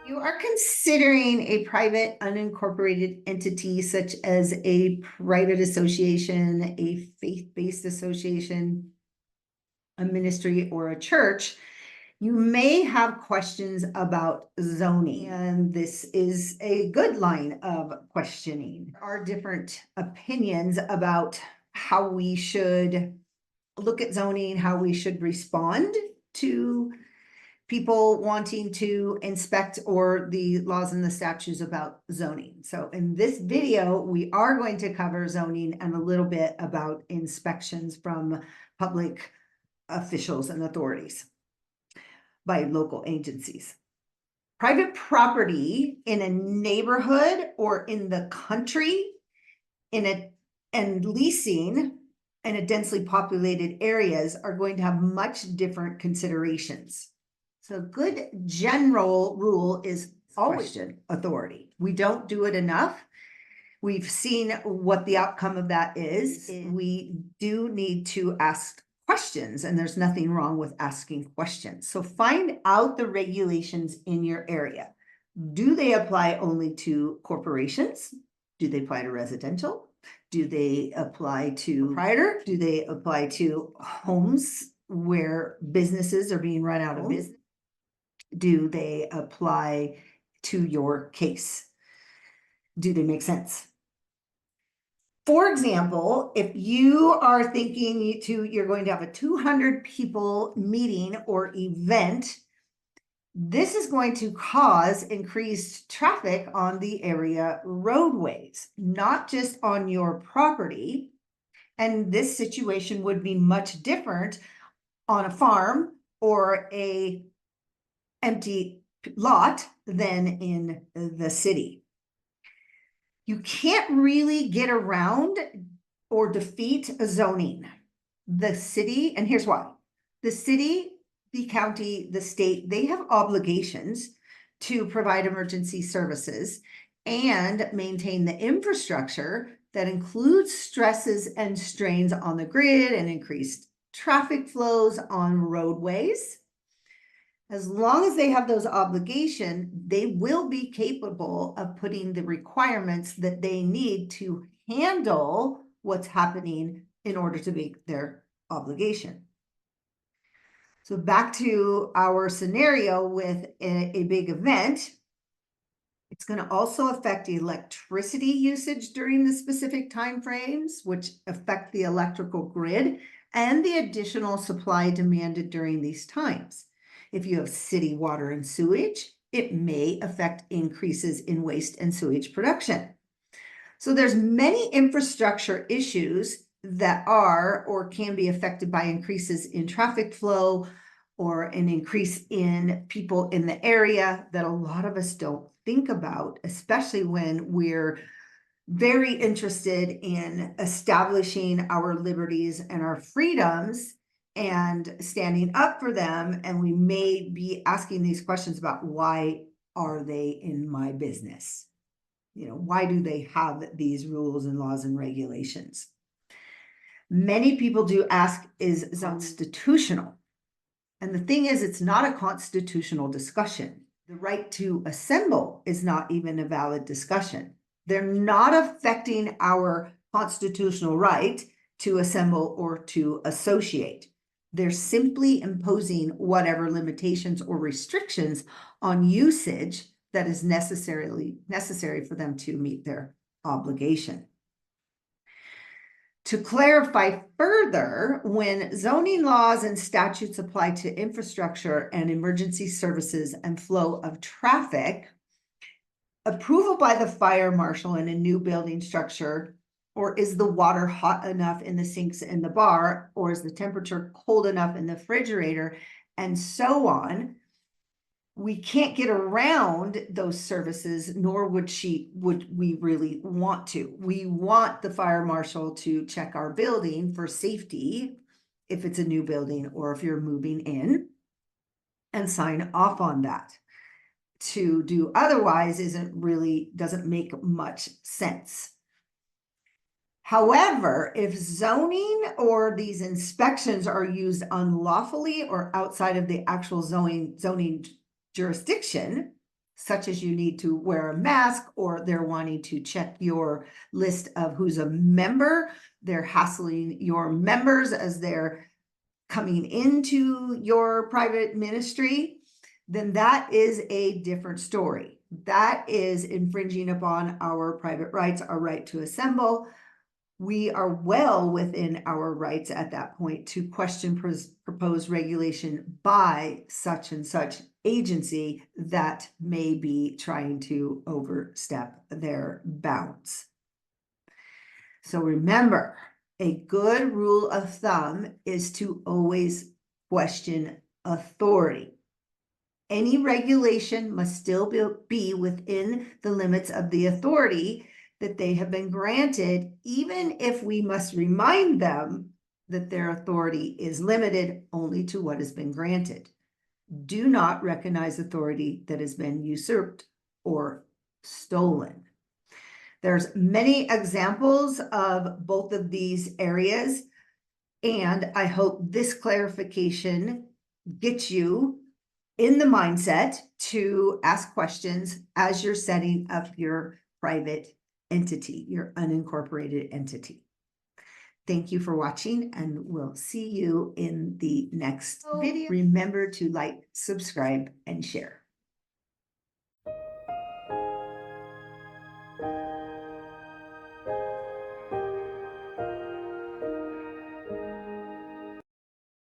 You are considering a private unincorporated entity such as a private association, a faith-based association, a ministry, or a church. You may have questions about zoning, and this is a good line of questioning. There are different opinions about how we should look at zoning, how we should respond to people wanting to inspect or the laws and the statutes about zoning. So in this video, we are going to cover zoning and a little bit about inspections from public officials and authorities by local agencies. Private property in a neighborhood or in the country and leasing in a densely populated areas are going to have much different considerations. So a good general rule is always question authority. We don't do it enough. We've seen what the outcome of that is. We do need to ask questions, and there's nothing wrong with asking questions. So find out the regulations in your area. Do they apply only to corporations? Do they apply to residential? Do they apply to proprietor? Do they apply to homes where businesses are being run out of business? Do they apply to your case? Do they make sense? For example, if you are thinking you're going to have a 200 people meeting or event, this is going to cause increased traffic on the area roadways, not just on your property. And this situation would be much different on a farm or a empty lot than in the city. You can't really get around or defeat zoning. The city, and here's why. The city, the county, the state, they have obligations to provide emergency services and maintain the infrastructure that includes stresses and strains on the grid and increased traffic flows on roadways. As long as they have those obligations, they will be capable of putting the requirements that they need to handle what's happening in order to meet their obligation. So back to our scenario with a big event, it's going to also affect electricity usage during the specific time frames, which affect the electrical grid and the additional supply demanded during these times. If you have city water and sewage, it may affect increases in waste and sewage production. So there's many infrastructure issues that are or can be affected by increases in traffic flow or an increase in people in the area that a lot of us don't think about, especially when we're very interested in establishing our liberties and our freedoms and standing up for them. And we may be asking these questions about why are they in my business? Why do they have these rules and laws and regulations? Many people do ask, is it constitutional? And the thing is, it's not a constitutional discussion. The right to assemble is not even a valid discussion. They're not affecting our constitutional right to assemble or to associate. They're simply imposing whatever limitations or restrictions on usage that is necessary for them to meet their obligation. To clarify further, when zoning laws and statutes apply to infrastructure and emergency services and flow of traffic, approval by the fire marshal in a new building structure, or is the water hot enough in the sinks in the bar, or is the temperature cold enough in the refrigerator, and so on. We can't get around those services, nor would we really want to. We want the fire marshal to check our building for safety if it's a new building or if you're moving in, and sign off on that. To do otherwise doesn't make much sense. However, if zoning or these inspections are used unlawfully or outside of the actual zoning jurisdiction, such as you need to wear a mask, or they're wanting to check your list of who's a member. They're hassling your members as they're coming into your private ministry, then that is a different story. That is infringing upon our private rights, our right to assemble. We are well within our rights at that point to question proposed regulation by such and such agency that may be trying to overstep their bounds. So remember, a good rule of thumb is to always question authority. Any regulation must still be within the limits of the authority that they have been granted, even if we must remind them that their authority is limited only to what has been granted. Do not recognize authority that has been usurped or stolen. There's many examples of both of these areas, and I hope this clarification gets you in the mindset to ask questions as you're setting up your private entity, your unincorporated entity. Thank you for watching, and we'll see you in the next video. Remember to like, subscribe, and share.